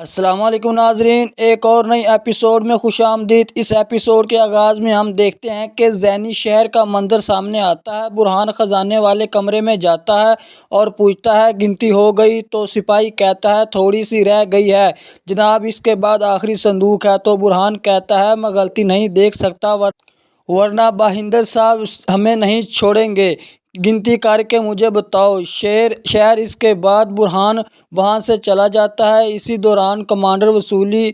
السلام علیکم ناظرین، ایک اور نئی ایپیسوڈ میں خوش آمدید۔ اس ایپیسوڈ کے آغاز میں ہم دیکھتے ہیں کہ زینی شہر کا منظر سامنے آتا ہے۔ برہان خزانے والے کمرے میں جاتا ہے اور پوچھتا ہے گنتی ہو گئی؟ تو سپاہی کہتا ہے تھوڑی سی رہ گئی ہے جناب۔ اس کے بعد آخری صندوق ہے تو برہان کہتا ہے میں غلطی نہیں دیکھ سکتا ورنہ بہندر صاحب ہمیں نہیں چھوڑیں گے، گنتی کر کے مجھے بتاؤ شہر۔ اس کے بعد برہان وہاں سے چلا جاتا ہے۔ اسی دوران کمانڈر وصولی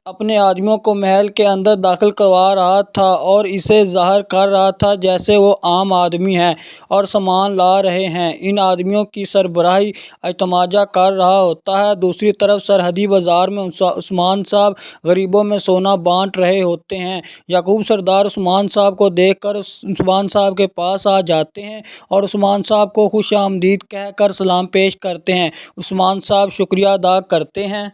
اپنے آدمیوں کو محل کے اندر داخل کروا رہا تھا اور اسے ظاہر کر رہا تھا جیسے وہ عام آدمی ہیں اور سامان لا رہے ہیں۔ ان آدمیوں کی سربراہی اجتماع کر رہا ہوتا ہے۔ دوسری طرف سرحدی بازار میں عثمان صاحب غریبوں میں سونا بانٹ رہے ہوتے ہیں۔ یعقوب سردار عثمان صاحب کو دیکھ کر عثمان صاحب کے پاس آ جاتے ہیں اور عثمان صاحب کو خوش آمدید کہہ کر سلام پیش کرتے ہیں۔ عثمان صاحب شکریہ ادا کرتے ہیں۔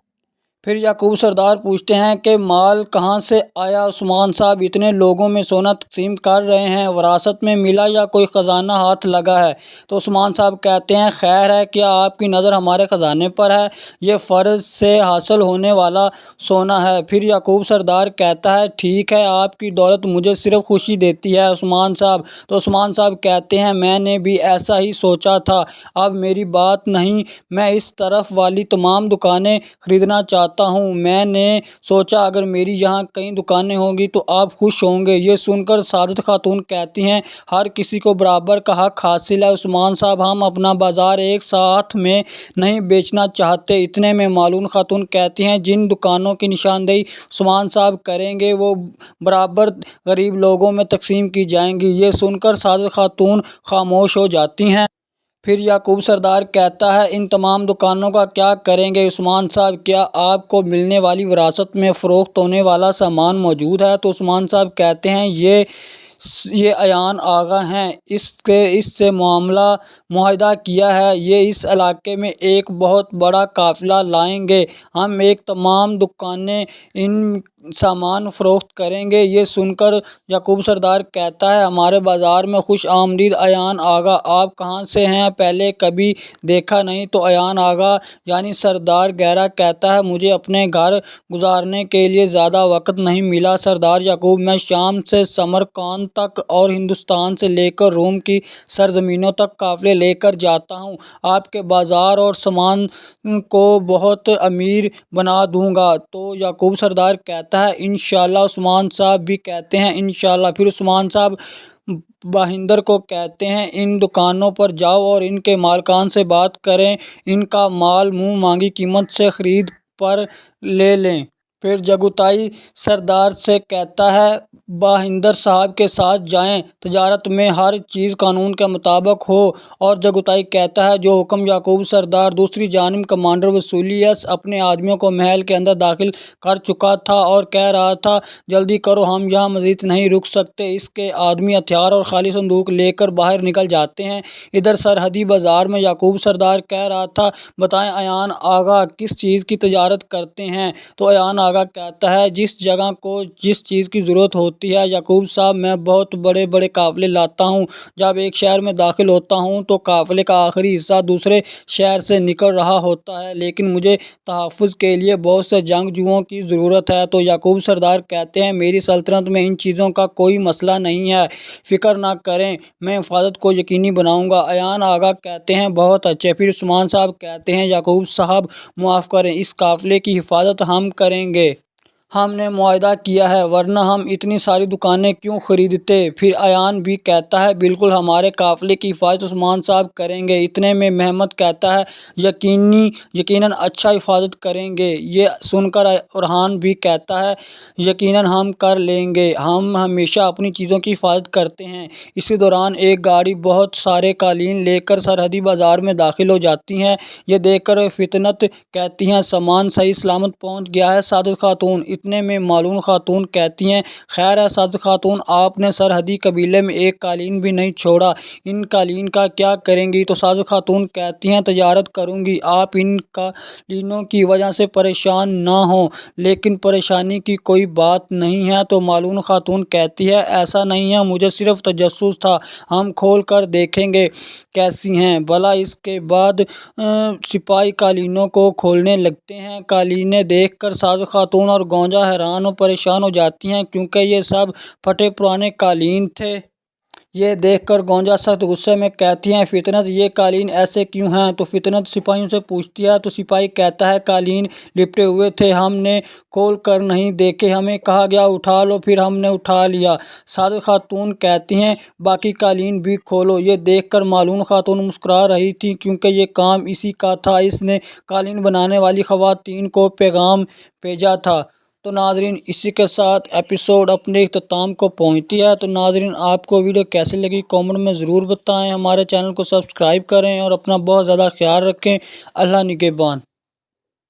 پھر یعقوب سردار پوچھتے ہیں کہ مال کہاں سے آیا؟ عثمان صاحب اتنے لوگوں میں سونا تقسیم کر رہے ہیں، وراثت میں ملا یا کوئی خزانہ ہاتھ لگا ہے؟ تو عثمان صاحب کہتے ہیں خیر ہے، کیا آپ کی نظر ہمارے خزانے پر ہے؟ یہ فرض سے حاصل ہونے والا سونا ہے۔ پھر یعقوب سردار کہتا ہے ٹھیک ہے، آپ کی دولت مجھے صرف خوشی دیتی ہے عثمان صاحب۔ تو عثمان صاحب کہتے ہیں میں نے بھی ایسا ہی سوچا تھا، اب میری بات نہیں، میں اس طرف والی تمام دکانیں خریدنا چاہتا ہوں۔ میں نے سوچا اگر میری یہاں کئی دکانیں ہوں گی تو آپ خوش ہوں گے۔ یہ سن کر سعادت خاتون کہتی ہیں ہر کسی کو برابر کا حق حاصل ہے عثمان صاحب، ہم اپنا بازار ایک ساتھ میں نہیں بیچنا چاہتے۔ اتنے میں معلوم خاتون کہتی ہیں جن دکانوں کی نشاندہی عثمان صاحب کریں گے وہ برابر غریب لوگوں میں تقسیم کی جائیں گی۔ یہ سن کر سعادت خاتون خاموش ہو جاتی ہیں۔ پھر یعقوب سردار کہتا ہے ان تمام دکانوں کا کیا کریں گے عثمان صاحب؟ کیا آپ کو ملنے والی وراثت میں فروخت ہونے والا سامان موجود ہے؟ تو عثمان صاحب کہتے ہیں یہ ایان آغا ہیں، اس سے معاہدہ کیا ہے، یہ اس علاقے میں ایک بہت بڑا قافلہ لائیں گے، ہم ایک تمام دکانیں ان سامان فروخت کریں گے۔ یہ سن کر یعقوب سردار کہتا ہے ہمارے بازار میں خوش آمدید ایان آغا، آپ کہاں سے ہیں؟ پہلے کبھی دیکھا نہیں۔ تو ایان آغا یعنی سردار گہرا کہتا ہے مجھے اپنے گھر گزارنے کے لیے زیادہ وقت نہیں ملا سردار یعقوب، میں شام سے سمرقند تک اور ہندوستان سے لے کر روم کی سرزمینوں تک قافلے لے کر جاتا ہوں، آپ کے بازار اور سامان کو بہت امیر بنا دوں گا۔ تو یعقوب سردار کہتا ہے انشاءاللہ۔ عثمان صاحب بھی کہتے ہیں انشاءاللہ۔ پھر عثمان صاحب بہندر کو کہتے ہیں ان دکانوں پر جاؤ اور ان کے مالکان سے بات کریں، ان کا مال منہ مانگی قیمت سے خرید پر لے لیں۔ پھر جگتائی سردار سے کہتا ہے بہندر صاحب کے ساتھ جائیں، تجارت میں ہر چیز قانون کے مطابق ہو۔ اور جگتائی کہتا ہے جو حکم یعقوب سردار۔ دوسری جانب کمانڈر وصولی اپنے آدمیوں کو محل کے اندر داخل کر چکا تھا اور کہہ رہا تھا جلدی کرو، ہم یہاں مزید نہیں رک سکتے۔ اس کے آدمی ہتھیار اور خالی صندوق لے کر باہر نکل جاتے ہیں۔ ادھر سرحدی بازار میں یعقوب سردار کہہ رہا تھا بتائیں ایان آغا کس چیز کی تجارت کرتے ہیں؟ تو ایان آغا کہتا ہے جس جگہ کو جس چیز کی ضرورت ہوتی ہے یعقوب صاحب، میں بہت بڑے بڑے قافلے لاتا ہوں۔ جب ایک شہر میں داخل ہوتا ہوں تو قافلے کا آخری حصہ دوسرے شہر سے نکل رہا ہوتا ہے، لیکن مجھے تحفظ کے لیے بہت سے جنگجوؤں کی ضرورت ہے۔ تو یعقوب سردار کہتے ہیں میری سلطنت میں ان چیزوں کا کوئی مسئلہ نہیں ہے، فکر نہ کریں، میں حفاظت کو یقینی بناؤں گا۔ ایان آغا کہتے ہیں بہت اچھے۔ پھر عثمان صاحب کہتے ہیں یعقوب صاحب معاف کریں، اس قافلے کی حفاظت ہم کریں گے، ہم نے معاہدہ کیا ہے، ورنہ ہم اتنی ساری دکانیں کیوں خریدتے؟ پھر ایان بھی کہتا ہے بالکل، ہمارے قافلے کی حفاظت عثمان صاحب کریں گے۔ اتنے میں محمد کہتا ہے یقیناً اچھا حفاظت کریں گے۔ یہ سن کر ارحان بھی کہتا ہے یقیناً ہم کر لیں گے، ہم ہمیشہ اپنی چیزوں کی حفاظت کرتے ہیں۔ اسی دوران ایک گاڑی بہت سارے قالین لے کر سرحدی بازار میں داخل ہو جاتی ہے۔ یہ دیکھ کر فطنت کہتی ہیں سامان صحیح سلامت پہنچ گیا ہے سعادت خاتون۔ اتنے میں معلوم خاتون کہتی ہیں، خیر ہے سعادت خاتون، آپ نے سرحدی قبیلے میں ایک قالین بھی نہیں چھوڑا، ان قالین کا کیا کریں گی؟ تو سعادت خاتون کہتی ہیں، تجارت کروں گی، آپ ان قالینوں کی وجہ سے پریشان نہ ہوں، لیکن پریشانی کی کوئی بات نہیں ہے۔ تو معلوم خاتون کہتی ہے، ایسا نہیں ہے، مجھے صرف تجسس تھا، ہم کھول کر دیکھیں گے کیسی ہیں بھلا۔ اس کے بعد سپاہی قالینوں کو کھولنے لگتے ہیں۔ قالینیں دیکھ کر سعادت خاتون اور گونجا حیران و پریشان ہو جاتی ہیں، کیونکہ یہ سب پھٹے پرانے قالین تھے۔ یہ دیکھ کر گونجا سخت غصے میں کہتی ہیں، فطنت یہ قالین ایسے کیوں ہیں؟ تو فطنت سپاہیوں سے پوچھتی ہے، تو سپاہی کہتا ہے، قالین لپٹے ہوئے تھے، ہم نے کھول کر نہیں دیکھے، ہمیں کہا گیا اٹھا لو، پھر ہم نے اٹھا لیا۔ سعادت خاتون کہتی ہیں، باقی قالین بھی کھولو۔ یہ دیکھ کر معلوم خاتون مسکرا رہی تھی، کیونکہ یہ کام اسی کا تھا، اس نے قالین بنانے والی خواتین کو پیغام بھیجا تھا۔ تو ناظرین، اسی کے ساتھ ایپیسوڈ اپنے اختتام کو پہنچتی ہے۔ تو ناظرین، آپ کو ویڈیو کیسی لگی کامنٹ میں ضرور بتائیں، ہمارے چینل کو سبسکرائب کریں اور اپنا بہت زیادہ خیال رکھیں۔ اللہ نگہبان۔